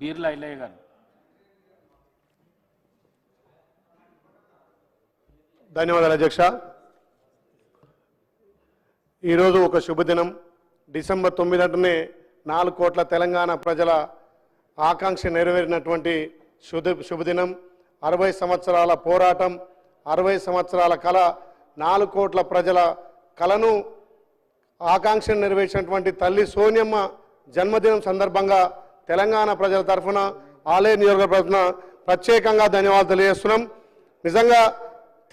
బీర్లా ఇల్లయ్య గారు. ధన్యవాదాలు అధ్యక్ష. ఈరోజు ఒక శుభదినం. డిసెంబర్ 9 4 కోట్ల తెలంగాణ ప్రజల ఆకాంక్ష నెరవేరినటువంటి శుభదినం. 60 సంవత్సరాల పోరాటం, 60 సంవత్సరాల కళ, 4 కోట్ల ప్రజల కళను ఆకాంక్షను నెరవేర్చినటువంటి తల్లి సోనియమ్మ జన్మదినం సందర్భంగా తెలంగాణ ప్రజల తరఫున ఆలయ నియోజకవర్గ తరఫున ప్రత్యేకంగా ధన్యవాదాలు తెలియజేస్తున్నాం. నిజంగా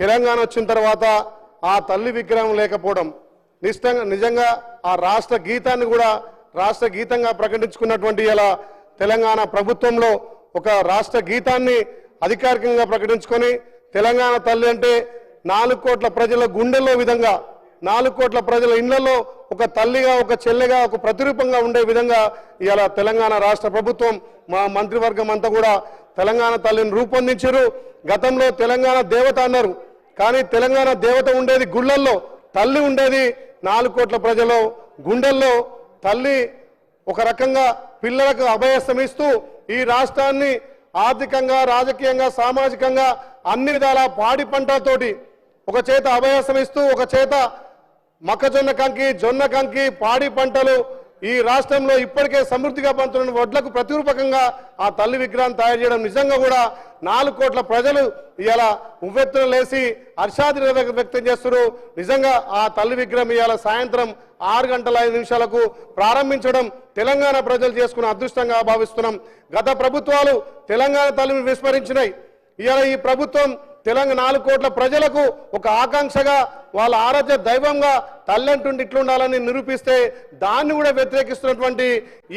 తెలంగాణ వచ్చిన తర్వాత ఆ తల్లి విగ్రహం లేకపోవడం, నిజంగా ఆ రాష్ట్ర గీతాన్ని కూడా రాష్ట్ర గీతంగా ప్రకటించుకున్నటువంటి ఇలా తెలంగాణ ప్రభుత్వంలో ఒక రాష్ట్ర గీతాన్ని అధికారికంగా ప్రకటించుకొని తెలంగాణ తల్లి అంటే 4 కోట్ల ప్రజల గుండెల్లో విధంగా, 4 కోట్ల ప్రజల ఇళ్లలో ఒక తల్లిగా, ఒక చెల్లెగా, ఒక ప్రతిరూపంగా ఉండే విధంగా ఇలా తెలంగాణ రాష్ట్ర ప్రభుత్వం, మా మంత్రివర్గం అంతా కూడా తెలంగాణ తల్లిని రూపొందించారు. గతంలో తెలంగాణ దేవత అన్నారు, కానీ తెలంగాణ దేవత ఉండేది గుళ్ళల్లో, తల్లి ఉండేది 4 కోట్ల ప్రజలు గుండెల్లో. తల్లి ఒక రకంగా పిల్లలకు అభయస్థం ఇస్తూ ఈ రాష్ట్రాన్ని ఆర్థికంగా, రాజకీయంగా, సామాజికంగా అన్ని విధాల పాడి పంటలతోటి ఒక చేత అభయస్థం ఇస్తూ, ఒక చేత మొక్కజొన్న కంకి, జొన్న కంకి, పాడి పంటలు ఈ రాష్ట్రంలో ఇప్పటికే సమృద్ధిగా పండుతున్న వడ్లకు ప్రతిరూపకంగా ఆ తల్లి విగ్రహం తయారు చేయడం నిజంగా కూడా 4 కోట్ల ప్రజలు ఇలా ఉవ్వెత్తున లేసి హర్షాది వ్యక్తం చేస్తున్నారు. నిజంగా ఆ తల్లి విగ్రహం ఇవాళ సాయంత్రం 6:05 ప్రారంభించడం తెలంగాణ ప్రజలు చేసుకున్న అదృష్టంగా భావిస్తున్నాం. గత ప్రభుత్వాలు తెలంగాణ తల్లిని విస్మరించినాయి. ఇవాళ ఈ ప్రభుత్వం తెలంగాణ 4 కోట్ల ప్రజలకు ఒక ఆకాంక్షగా, వాళ్ళ ఆరాధ్య దైవంగా తల్లి అంటుండి ఇట్లుండాలని నిరూపిస్తే దాన్ని కూడా వ్యతిరేకిస్తున్నటువంటి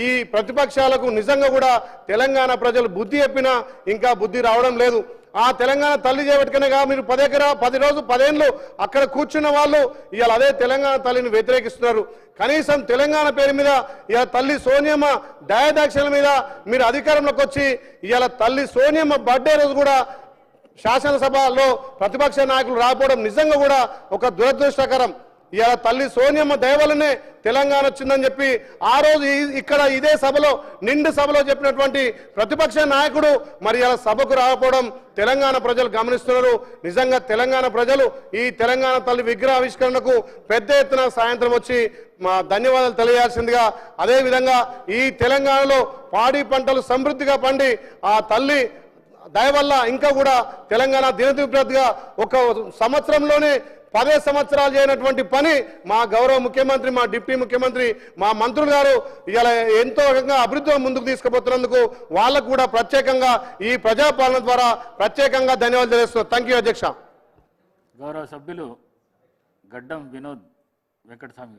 ఈ ప్రతిపక్షాలకు నిజంగా కూడా తెలంగాణ ప్రజలు బుద్ధి చెప్పినా ఇంకా బుద్ధి రావడం లేదు. ఆ తెలంగాణ తల్లి చేపట్టుకునేగా మీరు 10 ఏళ్ళు అక్కడ కూర్చున్న వాళ్ళు ఇవాళ అదే తెలంగాణ తల్లిని వ్యతిరేకిస్తున్నారు. కనీసం తెలంగాణ పేరు మీద ఇవాళ తల్లి సోనియమ్మ దయాదాక్షల మీద మీరు అధికారంలోకి వచ్చి ఇవాళ తల్లి సోనియమ్మ బర్త్డే రోజు కూడా శాసనసభలో ప్రతిపక్ష నాయకులు రాకపోవడం నిజంగా కూడా ఒక దురదృష్టకరం. ఇవాళ తల్లి సోనియమ్మ దయవల్లనే తెలంగాణ వచ్చిందని చెప్పి ఆ రోజు ఇక్కడ ఇదే సభలో, నిండు సభలో చెప్పినటువంటి ప్రతిపక్ష నాయకుడు మరి ఇలా సభకు రాకపోవడం తెలంగాణ ప్రజలు గమనిస్తున్నారు. నిజంగా తెలంగాణ ప్రజలు ఈ తెలంగాణ తల్లి విగ్రహ ఆవిష్కరణకు పెద్ద ఎత్తున సాయంత్రం వచ్చి మా ధన్యవాదాలు తెలియాల్సిందిగా, అదేవిధంగా ఈ తెలంగాణలో పాడి పంటలు సమృద్ధిగా పండి ఆ తల్లి దయవల్ల ఇంకా కూడా తెలంగాణ దినదిప్రతిగా ఒక సంవత్సరంలోనే 10 సంవత్సరాలు చేయనటువంటి పని మా గౌరవ ముఖ్యమంత్రి, మా డిప్యూటీ ముఖ్యమంత్రి, మా మంత్రులు గారు ఇలా ఎంతో రకంగా అభివృద్ధి ముందుకు తీసుకుపోతున్నందుకు వాళ్ళకు కూడా ప్రత్యేకంగా ఈ ప్రజాపాలన ద్వారా ప్రత్యేకంగా ధన్యవాదాలు తెలియజేస్తున్నాను. థ్యాంక్ యూ అధ్యక్ష. గౌరవ సభ్యులు గడ్డం వినోద్ వెంకటస్వామి గారు.